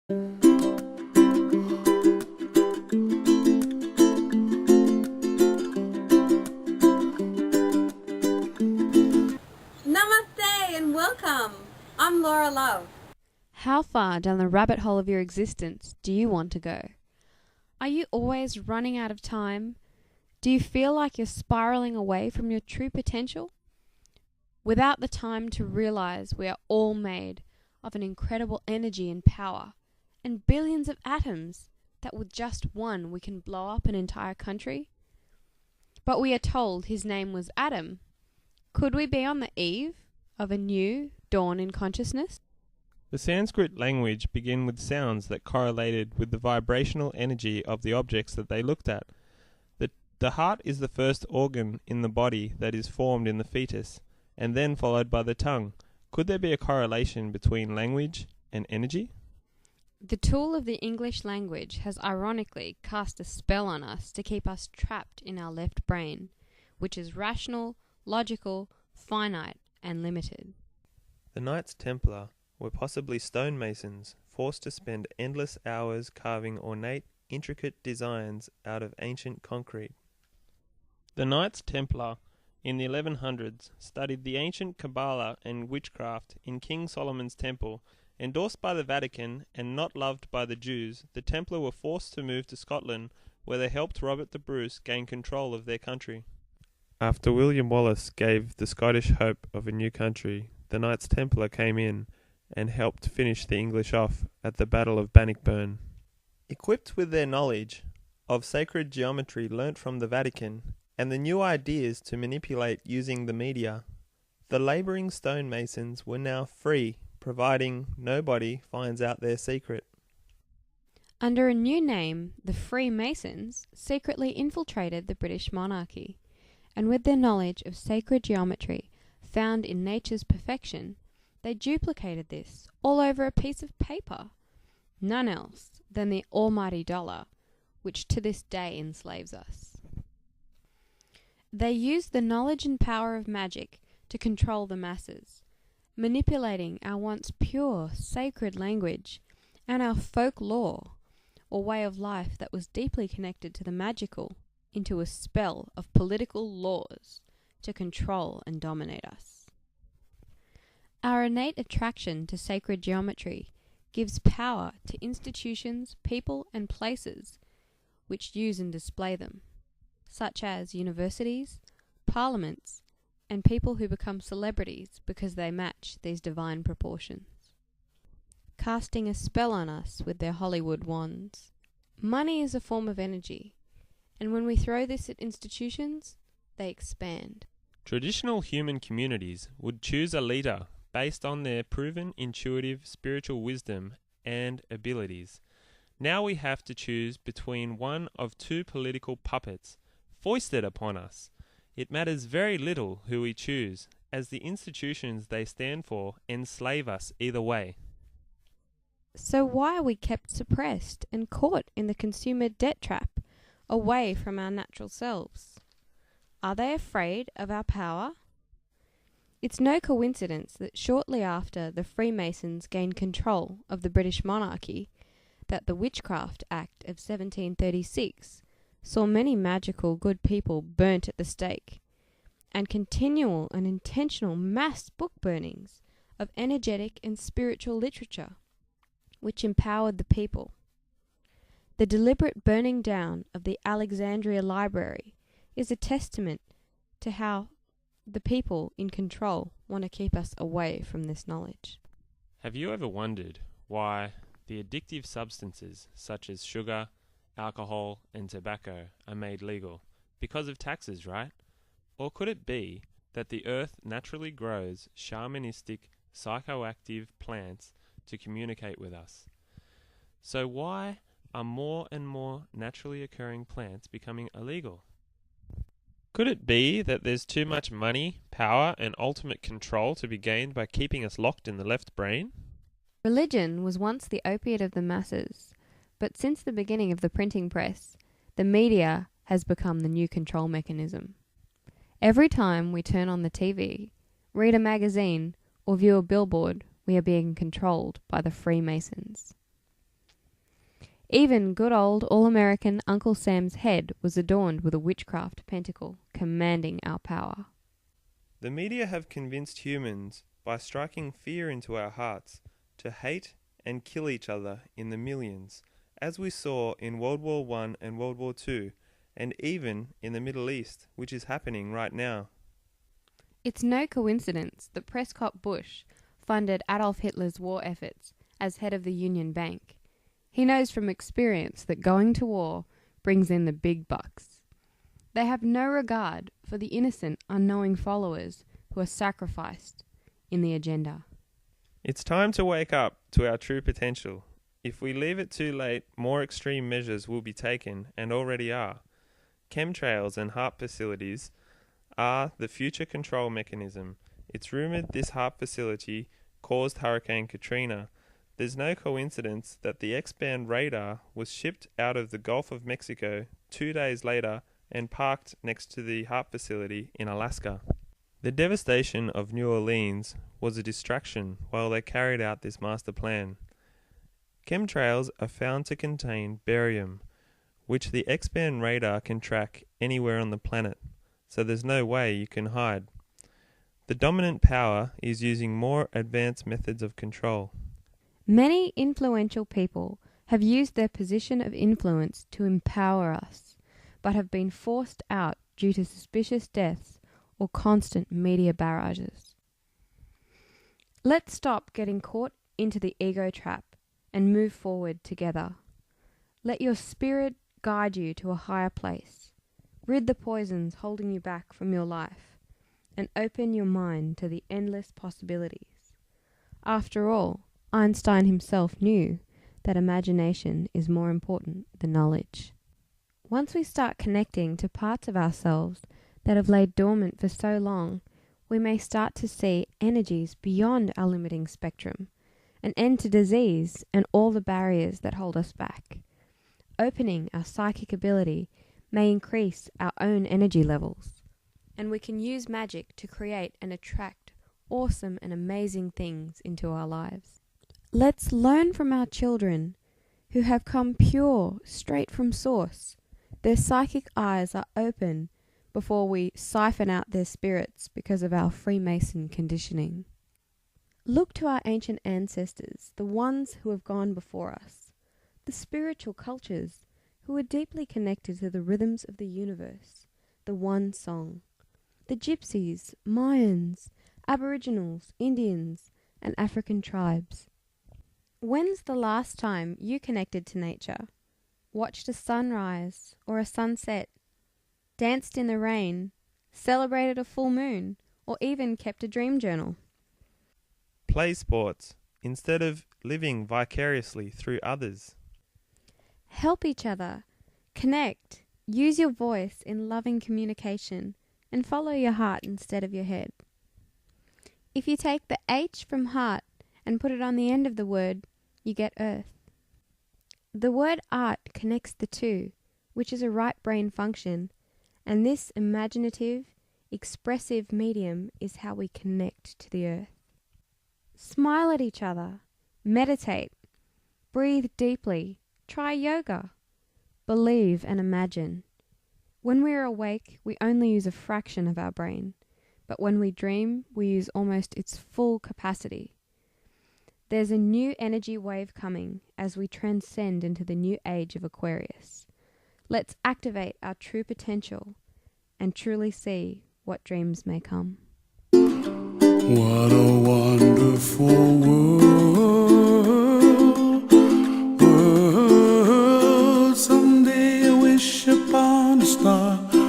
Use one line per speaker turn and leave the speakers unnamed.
Namaste and welcome. I'm Laura Love.
How far down the rabbit hole of your existence do you want to go? Are you always running out of time? Do you feel like you're spiraling away from your true potential? Without the time to realize we are all made of an incredible energy and power, and billions of atoms that with just one we can blow up an entire country? But we are told his name was Adam. Could we be on the eve of a new dawn in consciousness?
The Sanskrit language began with sounds that correlated with the vibrational energy of the objects that they looked at. The heart is the first organ in the body that is formed in the fetus, and then followed by the tongue. Could there be a correlation between language and energy?
The tool of the English language has ironically cast a spell on us to keep us trapped in our left brain, which is rational, logical, finite, and limited.
The Knights Templar were possibly stonemasons, forced to spend endless hours carving ornate, intricate designs out of ancient concrete. The Knights Templar in the 1100s studied the ancient Kabbalah and witchcraft in King Solomon's temple. Endorsed by the Vatican and not loved by the Jews, the Templar were forced to move to Scotland, where they helped Robert the Bruce gain control of their country. After William Wallace gave the Scottish hope of a new country, the Knights Templar came in and helped finish the English off at the Battle of Bannockburn. Equipped with their knowledge of sacred geometry learnt from the Vatican, and the new ideas to manipulate using the media, the labouring stonemasons were now free, providing nobody finds out their secret.
Under a new name, the Freemasons secretly infiltrated the British monarchy, and with their knowledge of sacred geometry found in nature's perfection, they duplicated this all over a piece of paper, none else than the almighty dollar, which to this day enslaves us. They used the knowledge and power of magic to control the masses, manipulating our once pure, sacred language and our folklore, or way of life that was deeply connected to the magical, into a spell of political laws to control and dominate us. Our innate attraction to sacred geometry gives power to institutions, people, and places which use and display them, such as universities, parliaments, and people who become celebrities because they match these divine proportions, casting a spell on us with their Hollywood wands. Money is a form of energy, and when we throw this at institutions, they expand.
Traditional human communities would choose a leader based on their proven intuitive spiritual wisdom and abilities. Now we have to choose between one of two political puppets foisted upon us. It matters very little who we choose, as the institutions they stand for enslave us either way.
So why are we kept suppressed and caught in the consumer debt trap, away from our natural selves? Are they afraid of our power? It's no coincidence that shortly after the Freemasons gained control of the British monarchy, that the Witchcraft Act of 1736 saw many magical good people burnt at the stake, and continual and intentional mass book burnings of energetic and spiritual literature, which empowered the people. The deliberate burning down of the Alexandria Library is a testament to how the people in control want to keep us away from this knowledge.
Have you ever wondered why the addictive substances such as sugar, alcohol, and tobacco are made legal? Because of taxes, right? Or could it be that the earth naturally grows shamanistic, psychoactive plants to communicate with us? So why are more and more naturally occurring plants becoming illegal? Could it be that there's too much money, power, and ultimate control to be gained by keeping us locked in the left brain?
Religion was once the opiate of the masses, but since the beginning of the printing press, the media has become the new control mechanism. Every time we turn on the TV, read a magazine, or view a billboard, we are being controlled by the Freemasons. Even good old all-American Uncle Sam's head was adorned with a witchcraft pentacle commanding our power.
The media have convinced humans, by striking fear into our hearts, to hate and kill each other in the millions, as we saw in World War I and World War II, and even in the Middle East, which is happening right now.
It's no coincidence that Prescott Bush funded Adolf Hitler's war efforts as head of the Union Bank. He knows from experience that going to war brings in the big bucks. They have no regard for the innocent, unknowing followers who are sacrificed in the agenda.
It's time to wake up to our true potential. If we leave it too late, more extreme measures will be taken, and already are. Chemtrails and HAARP facilities are the future control mechanism. It's rumoured this HAARP facility caused Hurricane Katrina. There's no coincidence that the X-band radar was shipped out of the Gulf of Mexico 2 days later and parked next to the HAARP facility in Alaska. The devastation of New Orleans was a distraction while they carried out this master plan. Chemtrails are found to contain barium, which the X-band radar can track anywhere on the planet, so there's no way you can hide. The dominant power is using more advanced methods of control.
Many influential people have used their position of influence to empower us, but have been forced out due to suspicious deaths or constant media barrages. Let's stop getting caught into the ego trap and move forward together. Let your spirit guide you to a higher place. Rid the poisons holding you back from your life, and open your mind to the endless possibilities. After all, Einstein himself knew that imagination is more important than knowledge. Once we start connecting to parts of ourselves that have laid dormant for so long, we may start to see energies beyond our limiting spectrum, an end to disease and all the barriers that hold us back. Opening our psychic ability may increase our own energy levels, and we can use magic to create and attract awesome and amazing things into our lives. Let's learn from our children who have come pure, straight from source. Their psychic eyes are open before we siphon out their spirits because of our Freemason conditioning. Look to our ancient ancestors, the ones who have gone before us, the spiritual cultures who are deeply connected to the rhythms of the universe, the one song. The Gypsies, Mayans, Aboriginals, Indians, and African tribes. When's the last time you connected to nature, watched a sunrise or a sunset, danced in the rain, celebrated a full moon, or even kept a dream journal?
Play sports instead of living vicariously through others.
Help each other, connect, use your voice in loving communication, and follow your heart instead of your head. If you take the H from heart and put it on the end of the word, you get earth. The word art connects the two, which is a right brain function, and this imaginative, expressive medium is how we connect to the earth. Smile at each other, meditate, breathe deeply, try yoga, believe and imagine. When we are awake, we only use a fraction of our brain, but when we dream, we use almost its full capacity. There's a new energy wave coming as we transcend into the new age of Aquarius. Let's activate our true potential and truly see what dreams may come.
What a wonderful world.